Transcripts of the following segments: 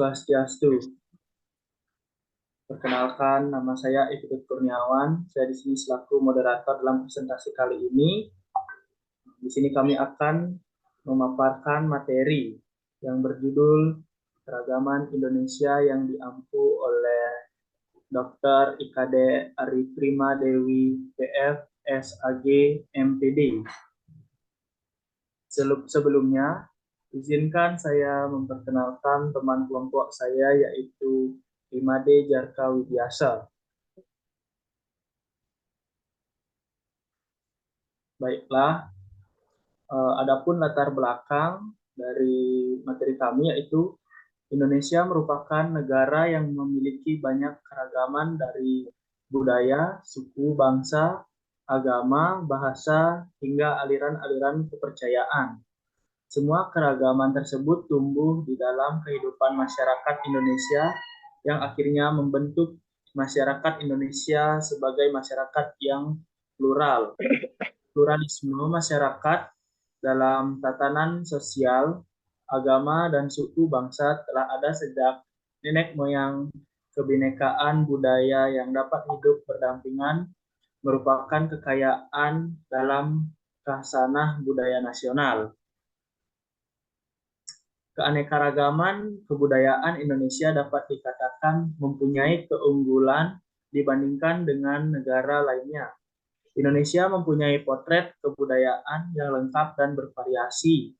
Swastiastu. Perkenalkan, nama saya Ibtu Kurniawan. Saya di sini selaku moderator dalam presentasi kali ini. Di sini kami akan memaparkan materi yang berjudul Keragaman Indonesia yang diampu oleh Dr. IKD Ariprima Dewi PF SAG MPD. Sebelumnya, izinkan saya memperkenalkan teman kelompok saya yaitu Imade Jarka Widyasa. Baiklah, adapun latar belakang dari materi kami yaitu Indonesia merupakan negara yang memiliki banyak keragaman dari budaya, suku, bangsa, agama, bahasa, hingga aliran-aliran kepercayaan. Semua keragaman tersebut tumbuh di dalam kehidupan masyarakat Indonesia yang akhirnya membentuk masyarakat Indonesia sebagai masyarakat yang plural. Pluralisme masyarakat dalam tatanan sosial, agama, dan suku bangsa telah ada sejak nenek moyang. Kebinekaan budaya yang dapat hidup berdampingan merupakan kekayaan dalam khasanah budaya nasional. Keanekaragaman kebudayaan Indonesia dapat dikatakan mempunyai keunggulan dibandingkan dengan negara lainnya. Indonesia mempunyai potret kebudayaan yang lengkap dan bervariasi.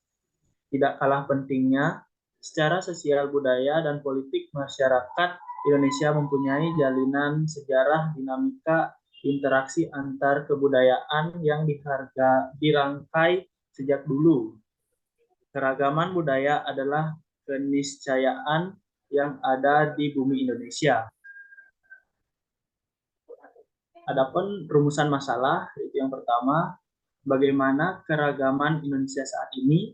Tidak kalah pentingnya, secara sosial budaya dan politik masyarakat Indonesia mempunyai jalinan sejarah dinamika interaksi antar kebudayaan yang dirangkai sejak dulu. Keragaman budaya adalah keniscayaan yang ada di bumi Indonesia. Adapun rumusan masalah, itu yang pertama, bagaimana keragaman Indonesia saat ini.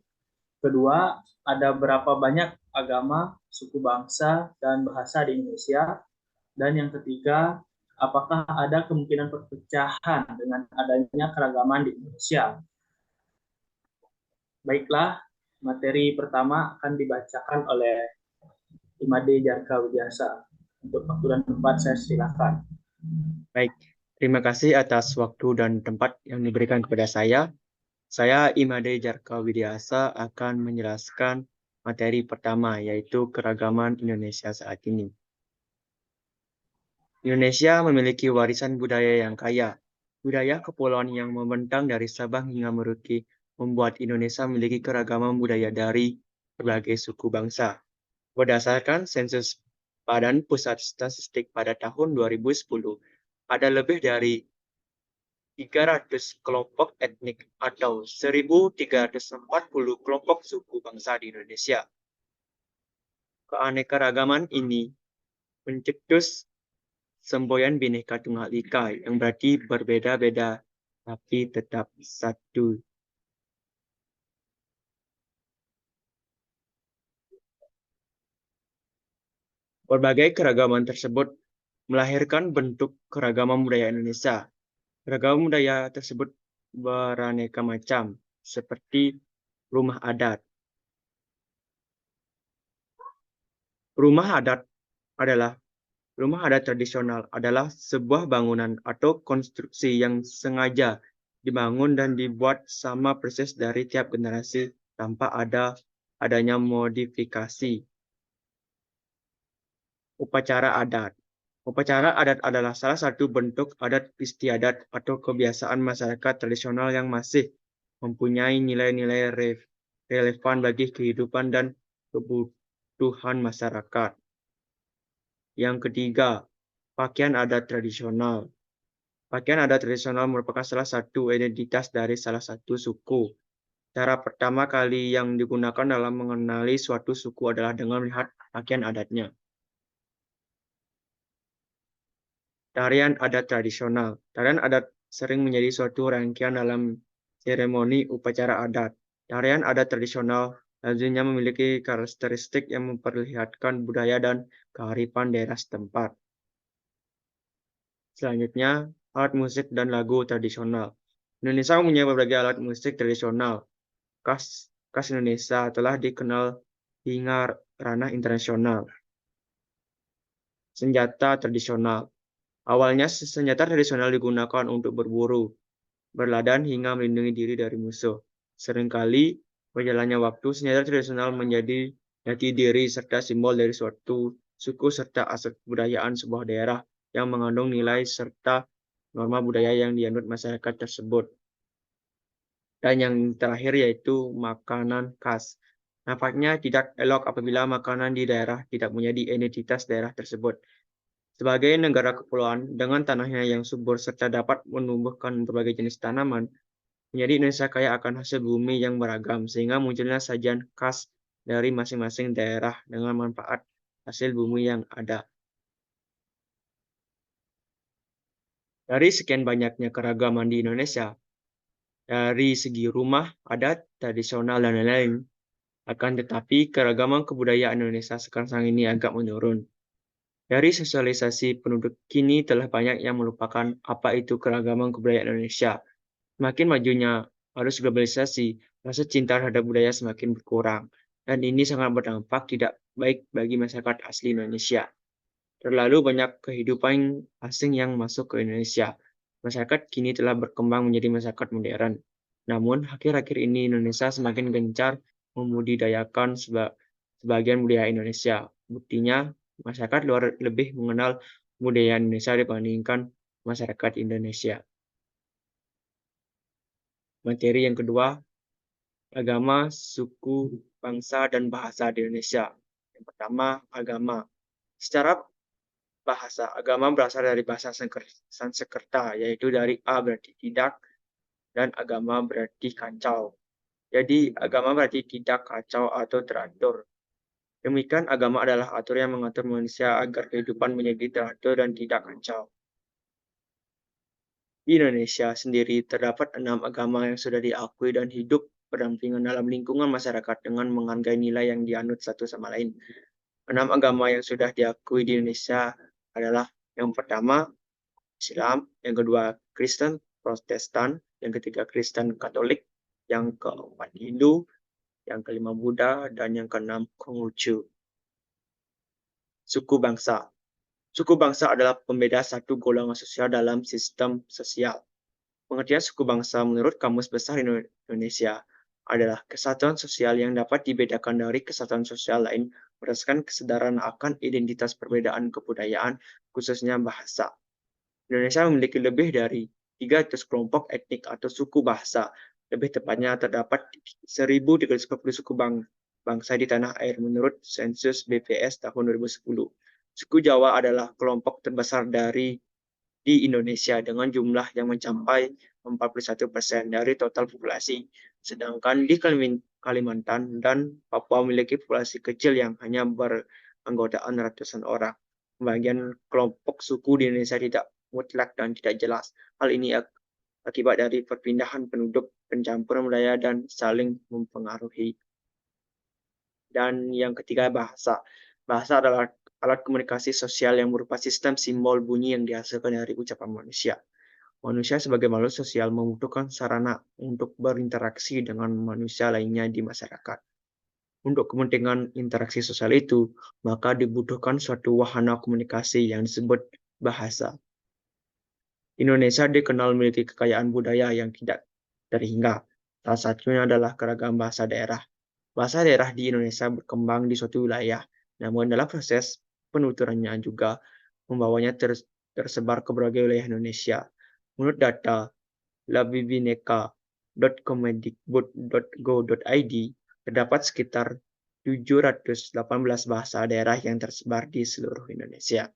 Kedua, ada berapa banyak agama, suku bangsa, dan bahasa di Indonesia. Dan yang ketiga, apakah ada kemungkinan perpecahan dengan adanya keragaman di Indonesia. Baiklah, materi pertama akan dibacakan oleh Imade Jarka Widyasa. Untuk waktu dan tempat saya silakan. Baik, terima kasih atas waktu dan tempat yang diberikan kepada saya. Saya Imade Jarka Widyasa akan menjelaskan materi pertama, yaitu keragaman Indonesia saat ini. Indonesia memiliki warisan budaya yang kaya. Budaya kepulauan yang membentang dari Sabang hingga Merauke membuat Indonesia memiliki keragaman budaya dari berbagai suku bangsa. Berdasarkan sensus Badan Pusat Statistik pada tahun 2010, ada lebih dari 300 kelompok etnik atau 1.340 kelompok suku bangsa di Indonesia. Keanekaragaman ini mencetus semboyan Bhinneka Tunggal Ika yang berarti berbeda-beda tapi tetap satu. Berbagai keragaman tersebut melahirkan bentuk keragaman budaya Indonesia. Keragaman budaya tersebut beraneka macam, seperti rumah adat. Rumah adat tradisional adalah sebuah bangunan atau konstruksi yang sengaja dibangun dan dibuat sama persis dari tiap generasi tanpa adanya modifikasi. Upacara adat. Upacara adat adalah salah satu bentuk adat istiadat atau kebiasaan masyarakat tradisional yang masih mempunyai nilai-nilai relevan bagi kehidupan dan kebutuhan masyarakat. Yang ketiga, pakaian adat tradisional. Pakaian adat tradisional merupakan salah satu identitas dari salah satu suku. Cara pertama kali yang digunakan dalam mengenali suatu suku adalah dengan melihat pakaian adatnya. Tarian adat tradisional. Tarian adat sering menjadi suatu rangkaian dalam seremoni upacara adat. Tarian adat tradisional lazimnya memiliki karakteristik yang memperlihatkan budaya dan kearifan daerah setempat. Selanjutnya, alat musik dan lagu tradisional. Indonesia mempunyai berbagai alat musik tradisional. Khas Indonesia telah dikenal hingga ranah internasional. senjata tradisional. Awalnya senjata tradisional digunakan untuk berburu, berladang hingga melindungi diri dari musuh. Seringkali berjalannya waktu, senjata tradisional menjadi jati diri serta simbol dari suatu suku serta aset kebudayaan sebuah daerah yang mengandung nilai serta norma budaya yang dianut masyarakat tersebut. Dan yang terakhir yaitu makanan khas. Nampaknya tidak elok apabila makanan di daerah tidak menjadi identitas daerah tersebut. Sebagai negara kepulauan dengan tanahnya yang subur serta dapat menumbuhkan berbagai jenis tanaman, menjadi Indonesia kaya akan hasil bumi yang beragam, sehingga munculnya sajian khas dari masing-masing daerah dengan manfaat hasil bumi yang ada. Dari sekian banyaknya keragaman di Indonesia, dari segi rumah, adat, tradisional, dan lain-lain, akan tetapi keragaman kebudayaan Indonesia sekarang ini agak menurun. Dari sosialisasi penduduk kini telah banyak yang melupakan apa itu keragaman kebudayaan Indonesia. Semakin majunya arus globalisasi, rasa cinta terhadap budaya semakin berkurang. Dan ini sangat berdampak tidak baik bagi masyarakat asli Indonesia. Terlalu banyak kehidupan asing yang masuk ke Indonesia. Masyarakat kini telah berkembang menjadi masyarakat modern. Namun, akhir-akhir ini Indonesia semakin gencar membudidayakan sebagian budaya Indonesia. Buktinya, masyarakat luar lebih mengenal budaya Indonesia dibandingkan masyarakat Indonesia. Materi yang kedua, agama, suku, bangsa, dan bahasa di Indonesia. Yang pertama, agama. Secara bahasa, agama berasal dari bahasa Sanskerta, yaitu dari A berarti tidak, dan agama berarti kacau. Jadi, agama berarti tidak kacau atau teratur. Demikian, agama adalah aturan yang mengatur manusia agar kehidupan menjadi teratur dan tidak kacau. Di Indonesia sendiri terdapat 6 agama yang sudah diakui dan hidup berdampingan dalam lingkungan masyarakat dengan menghargai nilai yang dianut satu sama lain. 6 agama yang sudah diakui di Indonesia adalah yang pertama Islam, yang kedua Kristen Protestan, yang ketiga Kristen Katolik, yang keempat Hindu, yang kelima Buddha, dan yang keenam Konghucu. Suku bangsa. Suku bangsa adalah pembeda satu golongan sosial dalam sistem sosial. Pengertian suku bangsa menurut Kamus Besar Indonesia adalah kesatuan sosial yang dapat dibedakan dari kesatuan sosial lain berdasarkan kesadaran akan identitas perbedaan kebudayaan, khususnya bahasa. Indonesia memiliki lebih dari 300 kelompok etnik atau suku bahasa. Lebih tepatnya terdapat 1.350 suku bangsa di tanah air menurut sensus BPS tahun 2010. Suku Jawa adalah kelompok terbesar di Indonesia dengan jumlah yang mencapai 41% dari total populasi. Sedangkan di Kalimantan dan Papua memiliki populasi kecil yang hanya beranggotaan ratusan orang. Pembagian kelompok suku di Indonesia tidak mutlak dan tidak jelas. Hal ini akibat dari perpindahan penduduk, pencampuran budaya, dan saling mempengaruhi. Dan yang ketiga, bahasa. Bahasa adalah alat komunikasi sosial yang berupa sistem simbol bunyi yang dihasilkan dari ucapan manusia. Manusia sebagai makhluk sosial membutuhkan sarana untuk berinteraksi dengan manusia lainnya di masyarakat. Untuk kepentingan interaksi sosial itu, maka dibutuhkan suatu wahana komunikasi yang disebut bahasa. Indonesia dikenal memiliki kekayaan budaya yang tidak terhingga. Salah satunya adalah keragam bahasa daerah. Bahasa daerah di Indonesia berkembang di suatu wilayah, namun dalam proses penuturannya juga membawanya tersebar ke berbagai wilayah Indonesia. Menurut data labibineka.kemendikbud.go.id, terdapat sekitar 718 bahasa daerah yang tersebar di seluruh Indonesia.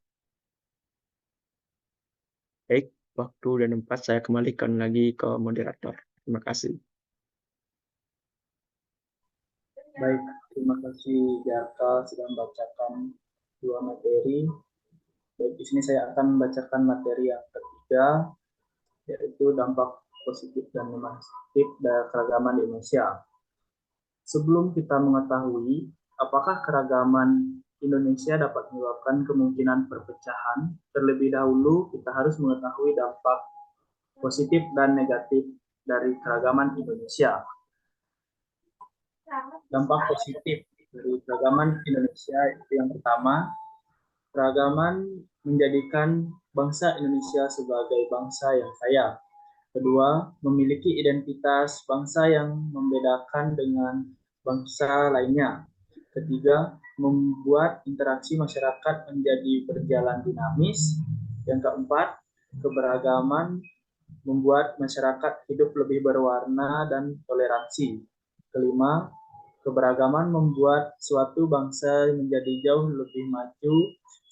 Baik, waktu dan tempat saya kembalikan lagi ke moderator. Terima kasih. Baik, terima kasih Jarka sudah membacakan 2 materi. Baik, di sini saya akan membacakan materi yang ketiga, yaitu dampak positif dan negatif dari keragaman di Indonesia. Sebelum kita mengetahui apakah keragaman Indonesia dapat menyebabkan kemungkinan perpecahan, terlebih dahulu kita harus mengetahui dampak positif dan negatif dari keragaman Indonesia. Dampak positif dari keragaman Indonesia itu yang pertama, Keragaman menjadikan bangsa Indonesia sebagai bangsa yang kaya. Kedua, memiliki identitas bangsa yang membedakan dengan bangsa lainnya. Ketiga, membuat interaksi masyarakat menjadi berjalan dinamis. Yang keempat, keberagaman membuat masyarakat hidup lebih berwarna dan toleransi. Kelima, keberagaman membuat suatu bangsa menjadi jauh lebih maju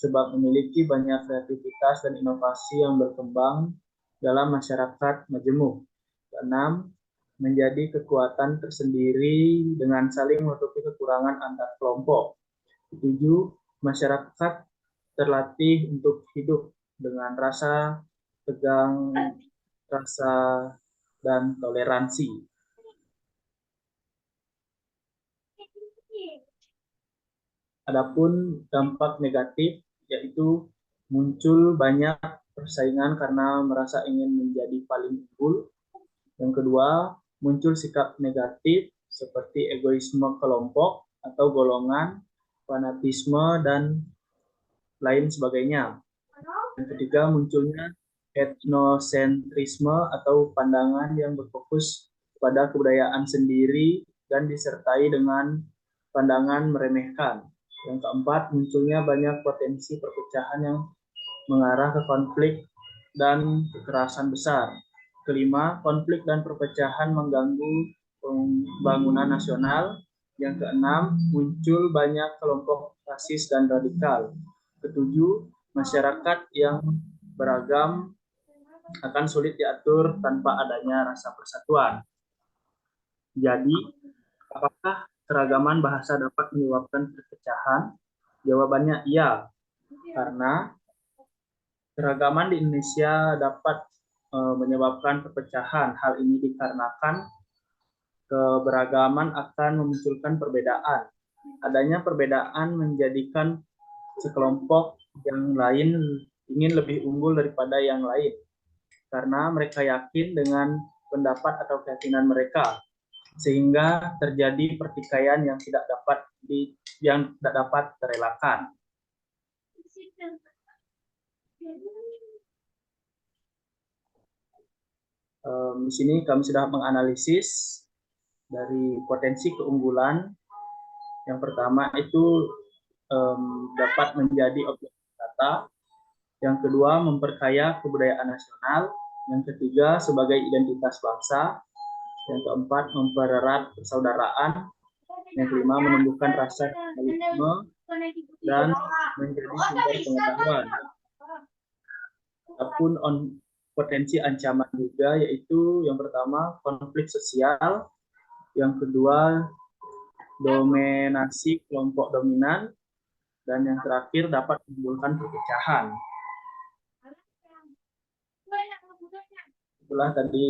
sebab memiliki banyak kreativitas dan inovasi yang berkembang dalam masyarakat majemuk. Keenam, menjadi kekuatan tersendiri dengan saling menutupi kekurangan antar kelompok. Ketujuh, masyarakat terlatih untuk hidup dengan rasa tegang, rasa dan toleransi. Adapun dampak negatif yaitu muncul banyak persaingan karena merasa ingin menjadi paling unggul. Yang kedua, muncul sikap negatif seperti egoisme kelompok atau golongan, fanatisme, dan lain sebagainya. Yang ketiga, munculnya etnosentrisme atau pandangan yang berfokus pada kebudayaan sendiri dan disertai dengan pandangan meremehkan. Yang keempat, munculnya banyak potensi perpecahan yang mengarah ke konflik dan kekerasan besar. Kelima, konflik dan perpecahan mengganggu pembangunan nasional. Yang keenam, muncul banyak kelompok rasis dan radikal. Ketujuh, masyarakat yang beragam akan sulit diatur tanpa adanya rasa persatuan. Jadi, apakah keragaman bahasa dapat menyebabkan perpecahan? Jawabannya iya, karena keragaman di Indonesia dapat menyebabkan perpecahan. Hal ini dikarenakan keberagaman akan memunculkan perbedaan. Adanya perbedaan menjadikan sekelompok yang lain ingin lebih unggul daripada yang lain, karena mereka yakin dengan pendapat atau keyakinan mereka, sehingga terjadi pertikaian yang tidak dapat terelakkan. Di sini kami sudah menganalisis dari potensi keunggulan. Yang pertama itu dapat menjadi objek wisata. Yang kedua, memperkaya kebudayaan nasional. Yang ketiga, sebagai identitas bangsa. Yang keempat, mempererat persaudaraan. Yang kelima, menumbuhkan rasa nasionalisme dan menjadi sumber pengetahuan. Adapun potensi ancaman juga, yaitu yang pertama konflik sosial, yang kedua dominasi kelompok dominan, dan yang terakhir dapat menimbulkan perpecahan. Itulah tadi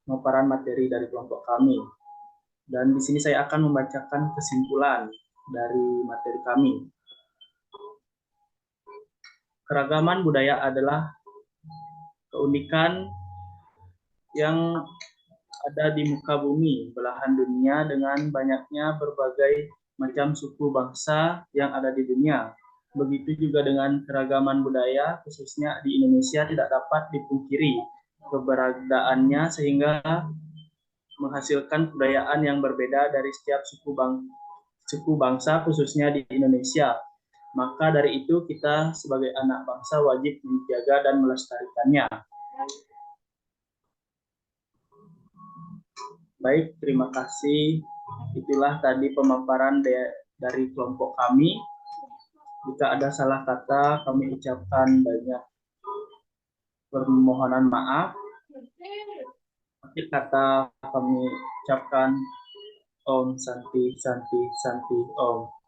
pemaparan materi dari kelompok kami. Dan di sini saya akan membacakan kesimpulan dari materi kami. Keragaman budaya adalah keunikan yang ada di muka bumi, belahan dunia dengan banyaknya berbagai macam suku bangsa yang ada di dunia. Begitu juga dengan keragaman budaya, khususnya di Indonesia tidak dapat dipungkiri keberadaannya sehingga menghasilkan kebudayaan yang berbeda dari setiap suku bangsa khususnya di Indonesia. Maka dari itu kita sebagai anak bangsa wajib menjaga dan melestarikannya. Baik, terima kasih. Itulah tadi pemaparan dari kelompok kami. Jika ada salah kata, kami ucapkan banyak permohonan maaf. Akhir kata kami ucapkan Om Santi Santi Santi Om.